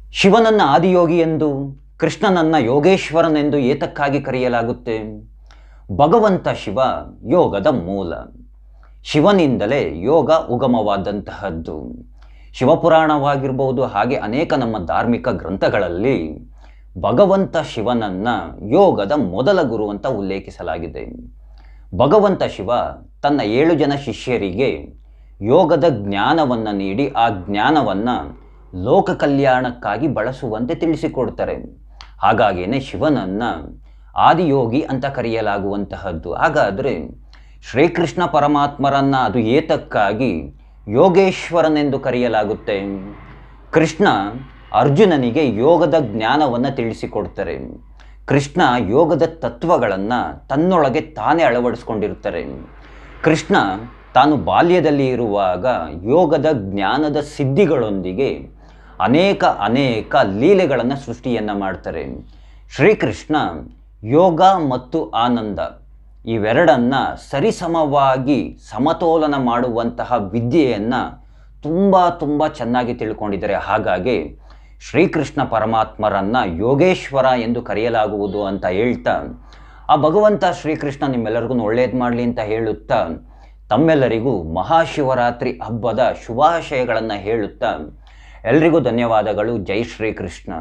ಶಿವನನ್ನ ಆದಿಯೋಗಿ ಎಂದು, ಕೃಷ್ಣನನ್ನ ಯೋಗೇಶ್ವರನೆಂದು ಏತಕ್ಕಾಗಿ ಕರೆಯಲಾಗುತ್ತೆ? ಭಗವಂತ ಶಿವ ಯೋಗದ ಮೂಲ. ಶಿವನಿಂದಲೇ ಯೋಗ ಉಗಮವಾದಂತಹದ್ದು. ಶಿವಪುರಾಣವಾಗಿರ್ಬೋದು, ಹಾಗೆ ಅನೇಕ ನಮ್ಮ ಧಾರ್ಮಿಕ ಗ್ರಂಥಗಳಲ್ಲಿ ಭಗವಂತ ಶಿವನನ್ನ ಯೋಗದ ಮೊದಲ ಗುರು ಅಂತ ಉಲ್ಲೇಖಿಸಲಾಗಿದೆ. ಭಗವಂತ ಶಿವ ತನ್ನ 7 ಜನ ಶಿಷ್ಯರಿಗೆ ಯೋಗದ ಜ್ಞಾನವನ್ನು ನೀಡಿ ಆ ಜ್ಞಾನವನ್ನು ಲೋಕ ಕಲ್ಯಾಣಕ್ಕಾಗಿ ಬಳಸುವಂತೆ ತಿಳಿಸಿಕೊಡ್ತಾರೆ. ಹಾಗಾಗಿಯೇ ಶಿವನನ್ನ ಆದಿಯೋಗಿ ಅಂತ ಕರೆಯಲಾಗುವಂತಹದ್ದು. ಹಾಗಾದರೆ ಶ್ರೀಕೃಷ್ಣ ಪರಮಾತ್ಮರನ್ನ ಅದು ಏತಕ್ಕಾಗಿ ಯೋಗೇಶ್ವರನೆಂದು ಕರೆಯಲಾಗುತ್ತೆ? ಕೃಷ್ಣ ಅರ್ಜುನನಿಗೆ ಯೋಗದ ಜ್ಞಾನವನ್ನು ತಿಳಿಸಿಕೊಡ್ತಾರೆ. ಕೃಷ್ಣ ಯೋಗದ ತತ್ವಗಳನ್ನು ತನ್ನೊಳಗೆ ತಾನೇ ಅಳವಡಿಸ್ಕೊಂಡಿರ್ತಾರೆ. ಕೃಷ್ಣ ತಾನು ಬಾಲ್ಯದಲ್ಲಿ ಇರುವಾಗ ಯೋಗದ ಜ್ಞಾನದ ಸಿದ್ಧಿಗಳೊಂದಿಗೆ ಅನೇಕ ಲೀಲೆಗಳನ್ನು ಸೃಷ್ಟಿಯನ್ನು ಮಾಡ್ತಾರೆ. ಶ್ರೀಕೃಷ್ಣ ಯೋಗ ಮತ್ತು ಆನಂದ ಇವೆರಡನ್ನು ಸರಿಸಮವಾಗಿ ಸಮತೋಲನ ಮಾಡುವಂತಹ ವಿದ್ಯೆಯನ್ನು ತುಂಬ ಚೆನ್ನಾಗಿ ತಿಳ್ಕೊಂಡಿದ್ದಾರೆ. ಹಾಗಾಗಿ ಶ್ರೀಕೃಷ್ಣ ಪರಮಾತ್ಮರನ್ನ ಯೋಗೇಶ್ವರ ಎಂದು ಕರೆಯಲಾಗುವುದು ಅಂತ ಹೇಳ್ತಾ, ಆ ಭಗವಂತ ಶ್ರೀಕೃಷ್ಣ ನಿಮ್ಮೆಲ್ಲರಿಗೂ ಒಳ್ಳೇದು ಮಾಡಲಿ ಅಂತ ಹೇಳುತ್ತಾ, ತಮ್ಮೆಲ್ಲರಿಗೂ ಮಹಾಶಿವರಾತ್ರಿ ಹಬ್ಬದ ಶುಭಾಶಯಗಳನ್ನು ಹೇಳುತ್ತಾ ಎಲ್ರಿಗೂ ಧನ್ಯವಾದಗಳು. ಜೈ ಶ್ರೀಕೃಷ್ಣ.